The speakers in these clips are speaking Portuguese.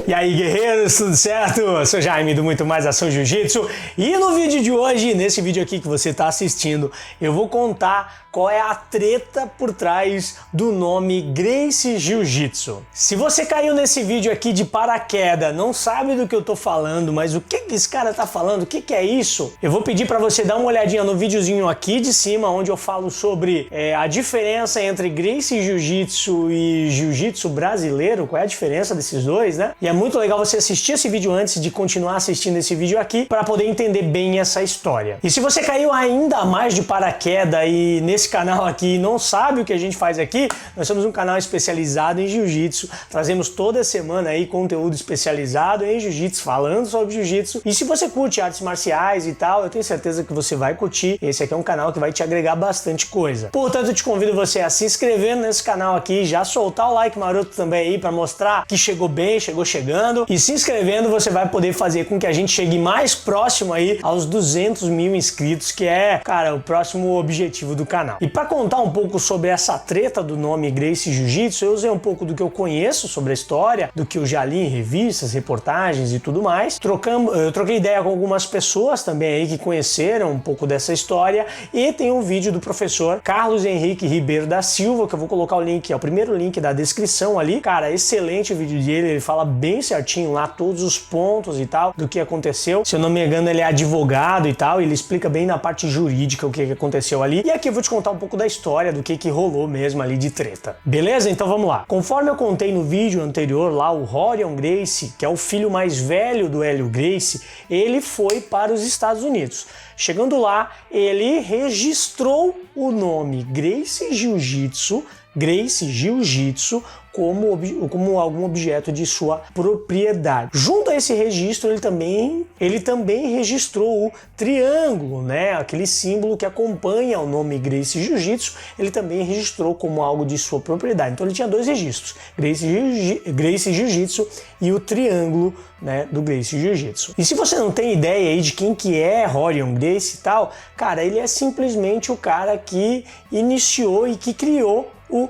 E aí, guerreiros, tudo certo? Eu sou Jaime do Muito Mais Ação Jiu-Jitsu e no vídeo de hoje, nesse vídeo aqui que você está assistindo, eu vou contar qual é a treta por trás do nome Gracie Jiu-Jitsu. Se você caiu nesse vídeo aqui de paraquedas, não sabe do que eu tô falando, mas o que esse cara tá falando, o que é isso? Eu vou pedir para você dar uma olhadinha no videozinho aqui de cima, onde eu falo sobre a diferença entre Gracie Jiu-Jitsu e Jiu-Jitsu brasileiro, qual é a diferença desses dois, né? E é muito legal você assistir esse vídeo antes de continuar assistindo esse vídeo aqui para poder entender bem essa história. E se você caiu ainda mais de paraquedas e nesse canal aqui não sabe o que a gente faz aqui, nós somos um canal especializado em Jiu-Jitsu, trazemos toda semana aí conteúdo especializado em Jiu-Jitsu, falando sobre Jiu-Jitsu. E se você curte artes marciais e tal, eu tenho certeza que você vai curtir. Esse aqui é um canal que vai te agregar bastante coisa. Portanto, eu te convido você a se inscrever nesse canal aqui, já soltar o like maroto também aí para mostrar que chegou bem, chegou chegando. E se inscrevendo, você vai poder fazer com que a gente chegue mais próximo aí aos 200 mil inscritos, que é, cara, o próximo objetivo do canal. E para contar um pouco sobre essa treta do nome Gracie Jiu-Jitsu, eu usei um pouco do que eu conheço sobre a história, do que eu já li em revistas, reportagens e tudo mais. Eu troquei ideia com algumas pessoas também aí que conheceram um pouco dessa história, e tem um vídeo do professor Carlos Henrique Ribeiro da Silva, que eu vou colocar o link, é o primeiro link da descrição ali. Cara, excelente o vídeo dele, ele fala bem certinho lá todos os pontos e tal do que aconteceu. Se eu não me engano, ele é advogado e tal, ele explica bem na parte jurídica o que aconteceu ali. E aqui eu vou te contar um pouco da história do que rolou mesmo ali de treta. Beleza? Então vamos lá. Conforme eu contei no vídeo anterior lá, o Rorion Gracie, que é o filho mais velho do Hélio Gracie, ele foi para os Estados Unidos. Chegando lá, ele registrou o nome Gracie Jiu-Jitsu como algum objeto de sua propriedade. Junto a esse registro, ele também registrou o triângulo, né? Aquele símbolo que acompanha o nome Gracie Jiu-Jitsu, ele também registrou como algo de sua propriedade. Então ele tinha dois registros, Gracie Jiu-Jitsu e o triângulo, né, do Gracie Jiu-Jitsu. E se você não tem ideia aí de quem que é Rorion Gracie e tal, cara, ele é simplesmente o cara que iniciou e que criou o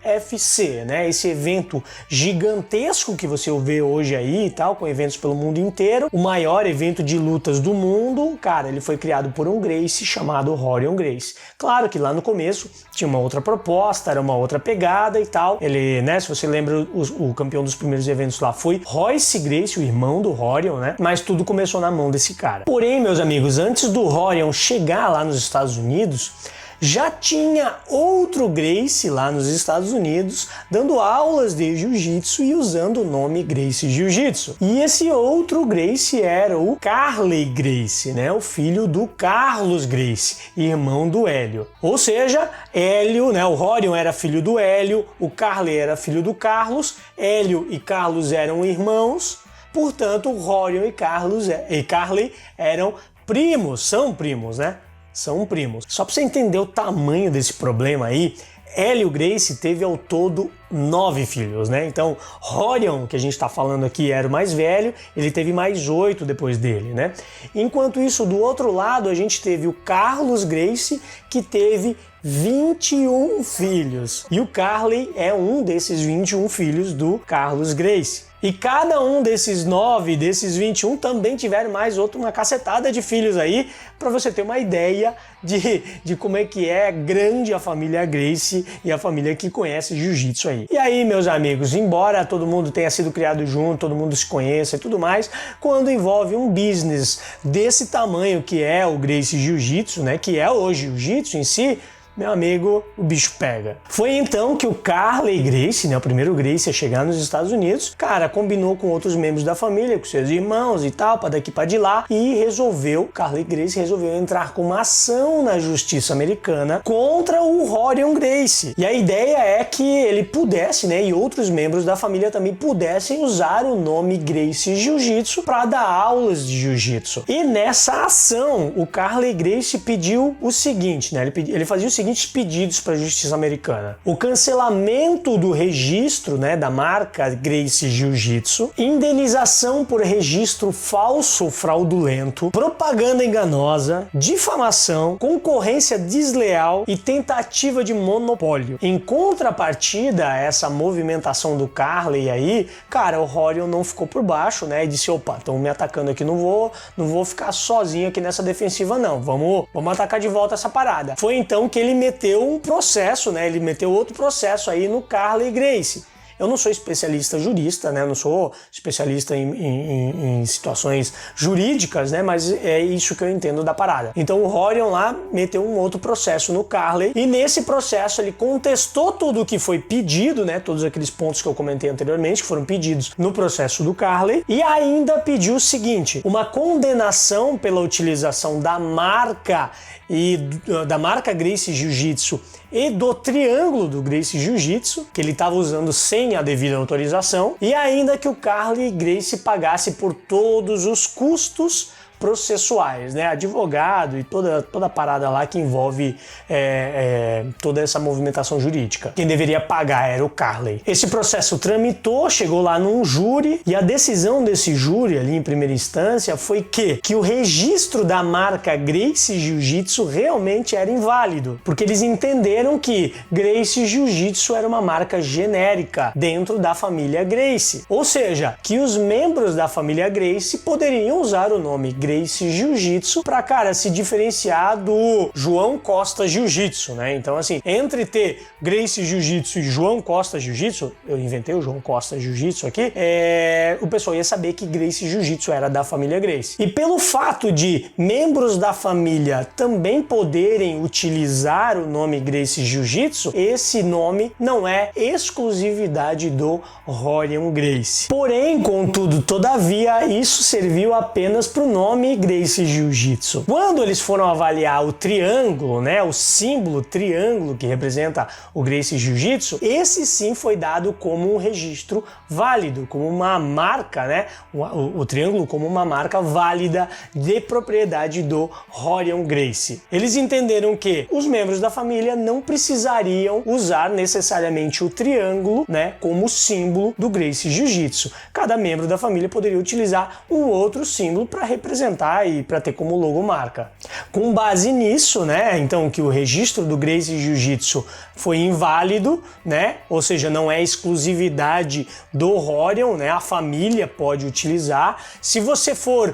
UFC, né? Esse evento gigantesco que você vê hoje aí e tal, com eventos pelo mundo inteiro, o maior evento de lutas do mundo, cara, ele foi criado por um Gracie chamado Rorion Gracie. Claro que lá no começo tinha uma outra proposta, era uma outra pegada e tal. Ele, né, se você lembra, o campeão dos primeiros eventos lá foi Royce Gracie, o irmão do Rorion, né? Mas tudo começou na mão desse cara. Porém, meus amigos, antes do Rorion chegar lá nos Estados Unidos, já tinha outro Gracie lá nos Estados Unidos dando aulas de Jiu-Jitsu e usando o nome Gracie Jiu-Jitsu. E esse outro Gracie era o Carley Gracie, né? O filho do Carlos Gracie, irmão do Hélio. Ou seja, Hélio, né? O Rorion era filho do Hélio, o Carley era filho do Carlos, Hélio e Carlos eram irmãos, portanto, Rorion e Carley eram primos, são primos, né? São primos. Só para você entender o tamanho desse problema aí, Hélio Gracie teve ao todo 9 filhos, né? Então, Rorion, que a gente está falando aqui, era o mais velho, ele teve mais 8 depois dele, né? Enquanto isso, do outro lado, a gente teve o Carlos Gracie, que teve 21 filhos. E o Carley é um desses 21 filhos do Carlos Gracie. E cada um desses 9, desses 21, também tiveram mais uma cacetada de filhos aí, para você ter uma ideia de como é que é grande a família Gracie e a família que conhece Jiu-Jitsu aí. E aí, meus amigos, embora todo mundo tenha sido criado junto, todo mundo se conheça e tudo mais, quando envolve um business desse tamanho que é o Gracie Jiu-Jitsu, né, que é o Jiu-Jitsu em si, meu amigo, o bicho pega. Foi então que o Carley Gracie, né, o primeiro Gracie a chegar nos Estados Unidos, cara, combinou com outros membros da família, com seus irmãos e tal, para daqui para de lá, e Carley Gracie resolveu entrar com uma ação na justiça americana contra o Rorion Gracie. E a ideia é que ele pudesse, né, e outros membros da família também pudessem usar o nome Gracie Jiu-Jitsu para dar aulas de Jiu-Jitsu. E nessa ação, o Carley Gracie pediu o seguinte, né, ele fazia o seguinte seguintes pedidos para a justiça americana: o cancelamento do registro, né, da marca Gracie Jiu-Jitsu, indenização por registro falso ou fraudulento, propaganda enganosa, difamação, concorrência desleal e tentativa de monopólio. Em contrapartida a essa movimentação do Carley aí, cara, o Rorion não ficou por baixo, né, e disse: opa, estão me atacando aqui, não vou ficar sozinho aqui nessa defensiva não, vamos atacar de volta essa parada. Foi então que ele meteu um processo, né, ele meteu outro processo aí no Carley Gracie. Eu não sou especialista jurista, né? Não sou especialista em situações jurídicas, né? Mas é isso que eu entendo da parada. Então o Rorion lá meteu um outro processo no Carley e nesse processo ele contestou tudo o que foi pedido, né? Todos aqueles pontos que eu comentei anteriormente que foram pedidos no processo do Carley e ainda pediu o seguinte: uma condenação pela utilização da marca Gracie Jiu-Jitsu e do triângulo do Gracie Jiu-Jitsu, que ele estava usando sem a devida autorização, e ainda que o Carley Gracie pagasse por todos os custos processuais, né, advogado e toda a parada lá que envolve toda essa movimentação jurídica. Quem deveria pagar era o Carley. Esse processo tramitou, chegou lá num júri e a decisão desse júri ali em primeira instância foi que o registro da marca Gracie Jiu-Jitsu realmente era inválido, porque eles entenderam que Gracie Jiu-Jitsu era uma marca genérica dentro da família Gracie, ou seja, que os membros da família Gracie poderiam usar o nome Gracie Jiu-Jitsu para, cara, se diferenciar do João Costa Jiu-Jitsu, né? Então, assim, entre ter Gracie Jiu-Jitsu e João Costa Jiu-Jitsu, eu inventei o João Costa Jiu-Jitsu aqui, o pessoal ia saber que Gracie Jiu-Jitsu era da família Gracie. E pelo fato de membros da família também poderem utilizar o nome Gracie Jiu-Jitsu, esse nome não é exclusividade do Rorion Gracie. Porém, contudo, todavia, isso serviu apenas para o nome Gracie Jiu-Jitsu. Quando eles foram avaliar o triângulo, né, o símbolo triângulo que representa o Gracie Jiu-Jitsu, esse sim foi dado como um registro válido, como uma marca, né, o triângulo como uma marca válida de propriedade do Rorion Gracie. Eles entenderam que os membros da família não precisariam usar necessariamente o triângulo, né, como símbolo do Gracie Jiu-Jitsu. Cada membro da família poderia utilizar um outro símbolo para representar e para ter como logomarca. Com base nisso, né, então que o registro do Gracie Jiu-Jitsu foi inválido, né, ou seja, não é exclusividade do Rorion, né, a família pode utilizar. Se você for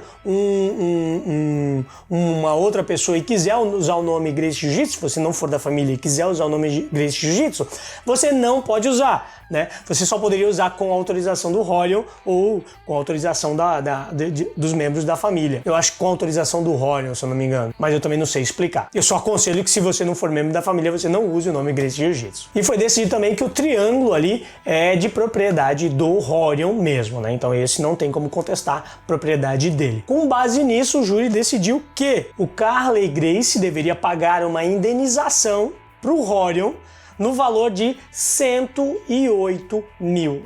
uma outra pessoa e quiser usar o nome Gracie Jiu-Jitsu, se você não for da família e quiser usar o nome Gracie Jiu-Jitsu, você não pode usar, né? Você só poderia usar com a autorização do Rorion ou com a autorização dos membros da família. Eu acho que com a autorização do Rorion, se eu não me engano, mas eu também não sei explicar. Eu só aconselho que se você não for membro da família, você não use o nome Gracie Jiu-Jitsu. E foi decidido também que o triângulo ali é de propriedade do Rorion mesmo, né? Então esse não tem como contestar a propriedade dele. Com base nisso, o júri decidiu que o Carley Gracie deveria pagar uma indenização para o Rorion no valor de $108 mil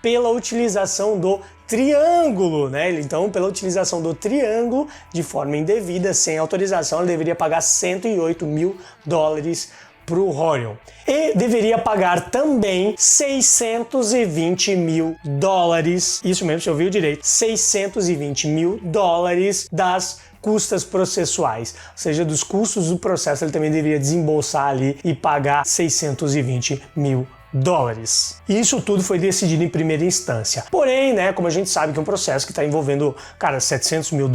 pela utilização do triângulo, né? Então, pela utilização do triângulo de forma indevida, sem autorização, ele deveria pagar $108 mil para o Rorion. E deveria pagar também $620 mil, isso mesmo, você ouviu direito, $620 mil das custas processuais, ou seja, dos custos do processo, ele também deveria desembolsar ali e pagar $620 mil. Isso tudo foi decidido em primeira instância. Porém, né, como a gente sabe que é um processo que está envolvendo, cara, $700 mil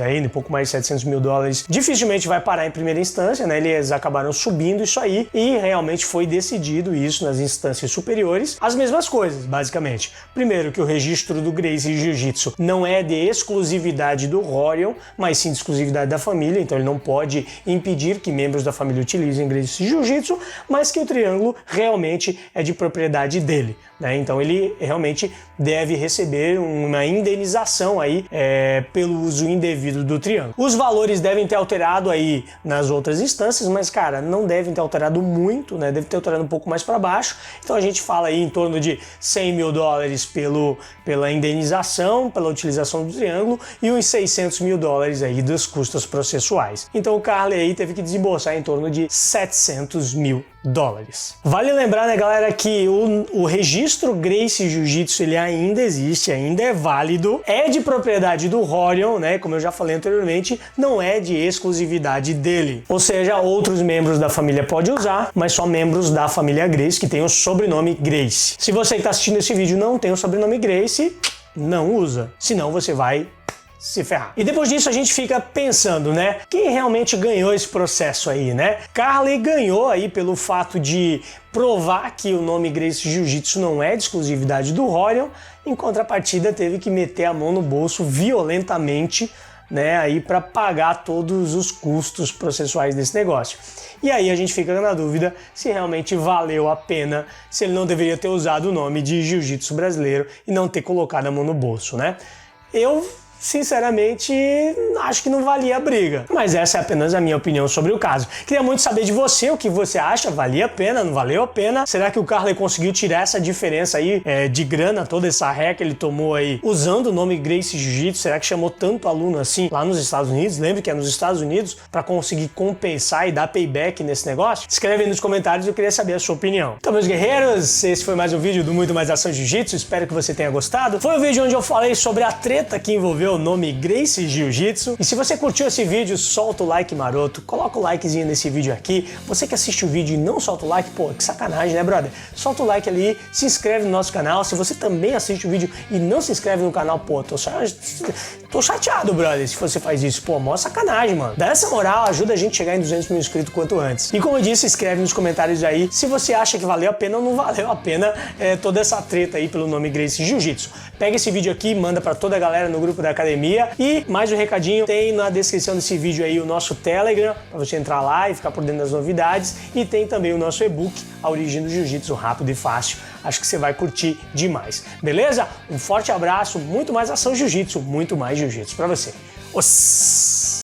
aí, um pouco mais de $700 mil, dificilmente vai parar em primeira instância, né? Eles acabaram subindo isso aí e realmente foi decidido isso nas instâncias superiores. As mesmas coisas, basicamente. Primeiro, que o registro do Gracie Jiu-Jitsu não é de exclusividade do Rorion, mas sim de exclusividade da família, então ele não pode impedir que membros da família utilizem Gracie Jiu-Jitsu, mas que o triângulo realmente é é de propriedade dele, né? Então ele realmente deve receber uma indenização aí pelo uso indevido do triângulo. Os valores devem ter alterado aí nas outras instâncias, mas cara, não devem ter alterado muito, né? Deve ter alterado um pouco mais para baixo. Então a gente fala aí em torno de 100 mil dólares pela indenização, pela utilização do triângulo e uns 600 mil dólares aí dos custos processuais. Então o Carly aí teve que desembolsar em torno de 700 mil dólares. Vale lembrar, né, galera, que o registro Gracie Jiu-Jitsu ele ainda existe, ainda é válido, é de propriedade do Rorion, né, como eu já falei anteriormente, não é de exclusividade dele. Ou seja, outros membros da família podem usar, mas só membros da família Gracie que tem o sobrenome Gracie. Se você que está assistindo esse vídeo não tem o sobrenome Gracie, não usa, senão você vai se ferrar. E depois disso a gente fica pensando, né? Quem realmente ganhou esse processo aí, né? Carly ganhou aí pelo fato de provar que o nome Gracie Jiu-Jitsu não é de exclusividade do Rorion, em contrapartida teve que meter a mão no bolso violentamente, né, aí para pagar todos os custos processuais desse negócio. E aí a gente fica na dúvida se realmente valeu a pena, se ele não deveria ter usado o nome de Jiu-Jitsu brasileiro e não ter colocado a mão no bolso, né? Eu sinceramente, acho que não valia a briga. Mas essa é apenas a minha opinião sobre o caso. Queria muito saber de você, o que você acha, valia a pena, não valeu a pena? Será que o Carly conseguiu tirar essa diferença aí de grana, toda essa ré que ele tomou aí, usando o nome Gracie Jiu-Jitsu? Será que chamou tanto aluno assim lá nos Estados Unidos? Lembre que é nos Estados Unidos, para conseguir compensar e dar payback nesse negócio? Escreve aí nos comentários, eu queria saber a sua opinião. Então, meus guerreiros, esse foi mais um vídeo do Muito Mais Ação Jiu-Jitsu, espero que você tenha gostado. Foi um vídeo onde eu falei sobre a treta que envolveu o nome Gracie Jiu-Jitsu. E se você curtiu esse vídeo, solta o like maroto, coloca o likezinho nesse vídeo aqui. Você que assiste o vídeo e não solta o like, pô, que sacanagem, né, brother? Solta o like ali, se inscreve no nosso canal. Se você também assiste o vídeo e não se inscreve no canal, pô, tô chateado, brother, se você faz isso. Pô, mó sacanagem, mano. Dá essa moral, ajuda a gente a chegar em 200 mil inscritos quanto antes. E como eu disse, escreve nos comentários aí se você acha que valeu a pena ou não valeu a pena toda essa treta aí pelo nome Gracie Jiu-Jitsu. Pega esse vídeo aqui, manda pra toda a galera no grupo da academia. E mais um recadinho, tem na descrição desse vídeo aí o nosso Telegram, pra você entrar lá e ficar por dentro das novidades. E tem também o nosso e-book, A Origem do Jiu-Jitsu, rápido e fácil. Acho que você vai curtir demais. Beleza? Um forte abraço, muito mais ação jiu-jitsu, muito mais jiu-jitsu pra você. Os